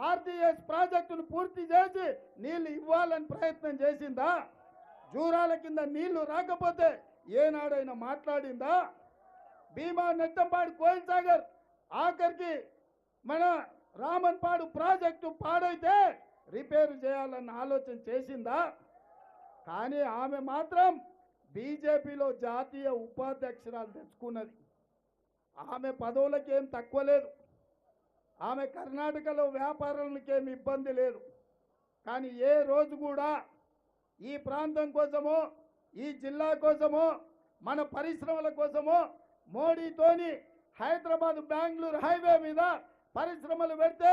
RTS ప్రాజెక్టును పూర్తి చేసి నీళ్లు ఇవ్వాలని ప్రయత్నం చేసిందా? జూరాల కింద నీళ్లు రాకపోతే ఏనాడైనా మాట్లాడిందా? భీమా నెట్టంపాడు కోయిల్ సాగర్ ఆఖరికి మన రామన్పాడు ప్రాజెక్టు పాడైతే రిపేర్ చేయాలన్న ఆలోచన చేసిందా? కానీ ఆమె మాత్రం బీజేపీలో జాతీయ ఉపాధ్యక్షురాలు తెచ్చుకున్నది. ఆమె పదవులకేం తక్కువ లేదు, ఆమె కర్ణాటకలో వ్యాపారులకేం ఇబ్బంది లేదు. కానీ ఏ రోజు కూడా ఈ ప్రాంతం కోసమో ఈ జిల్లా కోసమో మన పరిశ్రమల కోసమో మోడీతోని హైదరాబాద్ బెంగళూరు హైవే మీద పరిశ్రమలు పెడితే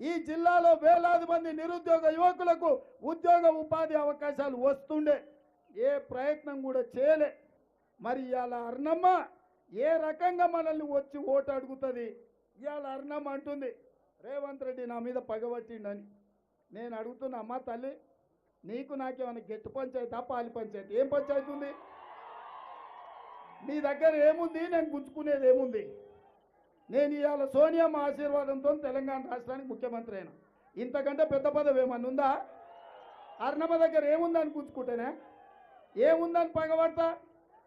ఈ జిల్లాలో వేలాది మంది నిరుద్యోగ యువకులకు ఉద్యోగ ఉపాధి అవకాశాలు వస్తుండే. ఏ ప్రయత్నం కూడా చేయలే. మరి ఇవాళ అర్ణమ్మ ఏ రకంగా మనల్ని వచ్చి ఓటు అడుగుతుంది? ఇవాళ అర్ణమ్మ అంటుంది రేవంత్ రెడ్డి నా మీద పగబట్టిండని. నేను అడుగుతున్నా, అమ్మ తల్లి, నీకు నాకేమైనా గెట్టు పంచాయతీ పాలి పంచాయతీ? ఏం పంచాయతీ ఉంది నీ దగ్గర? ఏముంది? నేను గుంజుకునేది ఏముంది? నేను ఇవాళ సోనియమ్మ ఆశీర్వాదంతో తెలంగాణ రాష్ట్రానికి ముఖ్యమంత్రి అయినా. ఇంతకంటే పెద్ద పదవి ఏమన్నా ఉందా? అర్ణమ్మ దగ్గర ఏముందని గుంజుకుంటేనే, ఏముందని పగబడతా?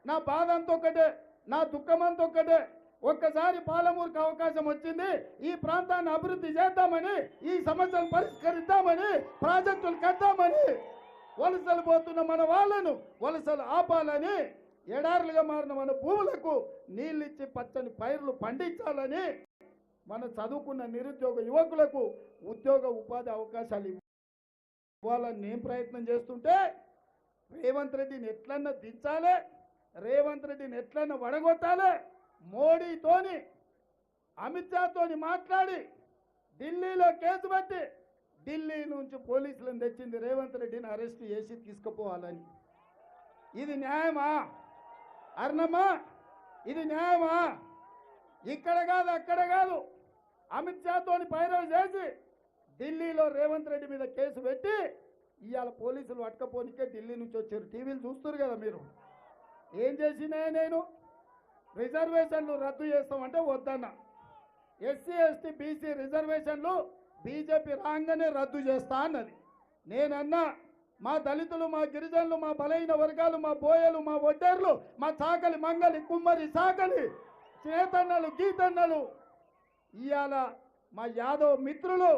నా బాధ అంత ఒక్కటే, నా దుఃఖం అంత ఒక్కటే. ఒక్కసారి పాలమూరుకు అవకాశం వచ్చింది, ఈ ప్రాంతాన్ని అభివృద్ధి చేద్దామని, ఈ సమస్యలు పరిష్కరిద్దామని, ప్రాజెక్టులు కట్టామని, వలసలు పోతున్న మన వాళ్ళను వలసలు ఆపాలని, ఎడారులుగా మారిన మన భూములకు నీళ్ళిచ్చి పచ్చని పైర్లు పండించాలని, మన చదువుకున్న నిరుద్యోగ యువకులకు ఉద్యోగ ఉపాధి అవకాశాలు ఇవ్వాలని నేను ప్రయత్నం చేస్తుంటే, రేవంత్ రెడ్డిని ఎట్లన్నా దించాలి, రేవంత్ రెడ్డిని ఎట్లన్నా వడగొట్టాలి, మోడీతోని అమిత్ షాతోని మాట్లాడి ఢిల్లీలో కేసు పెట్టి ఢిల్లీ నుంచి పోలీసులను తెచ్చింది రేవంత్ రెడ్డిని అరెస్ట్ చేసి తీసుకుపోవాలని. ఇది న్యాయమా అర్ణమ్మ? ఇది న్యాయమా? ఇక్కడ కాదు అక్కడ కాదు, అమిత్ షాతోని పైరవ్ చేసి ఢిల్లీలో రేవంత్ రెడ్డి మీద కేసు పెట్టి ఇవాళ పోలీసులు పట్టుకపోనికే ఢిల్లీ నుంచి వచ్చారు. టీవీలు చూస్తారు కదా మీరు. ఏం చేసినా నేను రిజర్వేషన్లు రద్దు చేస్తామంటే వద్దన్నా. ఎస్సీ ఎస్టీ బీసీ రిజర్వేషన్లు బీజేపీ రాగానే రద్దు చేస్తా అన్నది. నేనన్నా మా దళితులు, మా గిరిజనులు, మా బలైన వర్గాలు, మా బోయలు, మా ఒడ్డర్లు, మా చాకలి మంగలి కుమ్మరి సాకలి చేతన్నలు గీతన్నలు ఇవాళ మా యాదవ్ మిత్రులు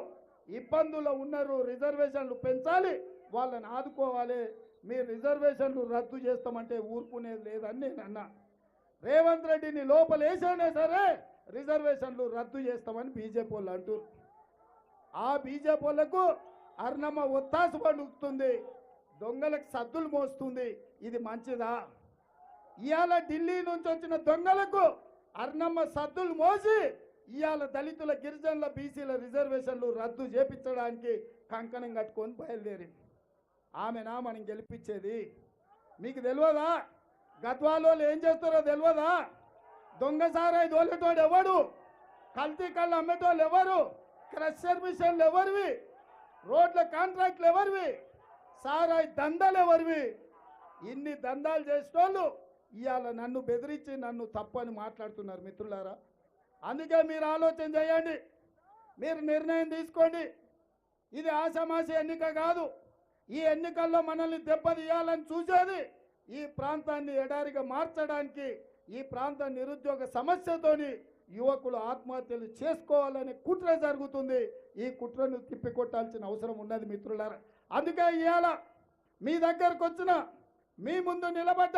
ఇబ్బందులు ఉన్నారు. రిజర్వేషన్లు పెంచాలి, వాళ్ళని ఆదుకోవాలి. మీరు రిజర్వేషన్లు రద్దు చేస్తామంటే ఊరుకునేది లేదని నేను అన్నా. రేవంత్ రెడ్డిని లోపలేసైనా సరే రిజర్వేషన్లు రద్దు చేస్తామని బీజేపీ వాళ్ళు అంటారు. ఆ బీజేపీ వాళ్ళకు అర్ణమ్మ ఒత్తాసు పలుకుతుంది, దొంగలకు సద్దులు మోస్తుంది. ఇది మంచిదా? ఇవాళ ఢిల్లీ నుంచి వచ్చిన దొంగలకు అర్ణమ్మ సద్దులు మోసి ఇవాళ దళితుల, గిరిజనుల, బీసీల రిజర్వేషన్లు రద్దు చేపించడానికి కంకణం కట్టుకొని బయలుదేరింది. ఆమెనా మనం గెలిపించేది? మీకు తెలియదా? గద్వాలో ఏం చేస్తారో తెలియదా? దొంగసారాయి దోలేటోడు ఎవడు? కల్తీ కళ్ళు అమ్మేటోళ్ళు ఎవరు? క్రషర్ మిషన్లు ఎవరివి? రోడ్ల కాంట్రాక్ట్లు ఎవరివి? సారాయి దందాలు ఎవరివి? ఇన్ని దందాలు చేసేటోళ్ళు ఇవాళ నన్ను బెదిరించి నన్ను తప్పని మాట్లాడుతున్నారు మిత్రులారా. అందుకే మీరు ఆలోచన చేయండి, మీరు నిర్ణయం తీసుకోండి. ఇది ఆషామాషి ఎన్నిక కాదు. ఈ ఎన్నికల్లో మనల్ని దెబ్బతీయాలని చూసేది ఈ ప్రాంతాన్ని ఎడారిగా మార్చడానికి, ఈ ప్రాంత నిరుద్యోగ సమస్యతోని యువకులు ఆత్మహత్యలు చేసుకోవాలనే కుట్ర జరుగుతుంది. ఈ కుట్రను తిప్పికొట్టాల్సిన అవసరం ఉన్నది మిత్రులారా. అందుకే ఇవాళ మీ దగ్గరకు వచ్చిన, మీ ముందు నిలబడ్డ,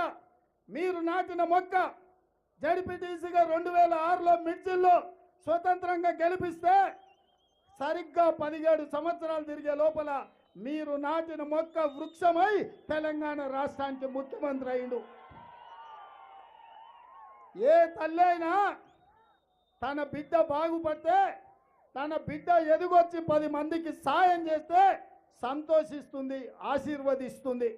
మీరు నాటిన మొక్క జడ్పీటీసీగా 2006లో మిర్చిల్లో స్వతంత్రంగా గెలిపిస్తే సరిగ్గా 17 సంవత్సరాలు తిరిగే లోపల మీరు నాటిన మొక్క వృక్షమై తెలంగాణ రాష్ట్రానికి ముఖ్యమంత్రి అయిండు. ఏ తల్లి అయినా తన బిడ్డ బాగుపడితే, తన బిడ్డ ఎదుగొచ్చి 10 మందికి సాయం చేస్తే సంతోషిస్తుంది, ఆశీర్వదిస్తుంది.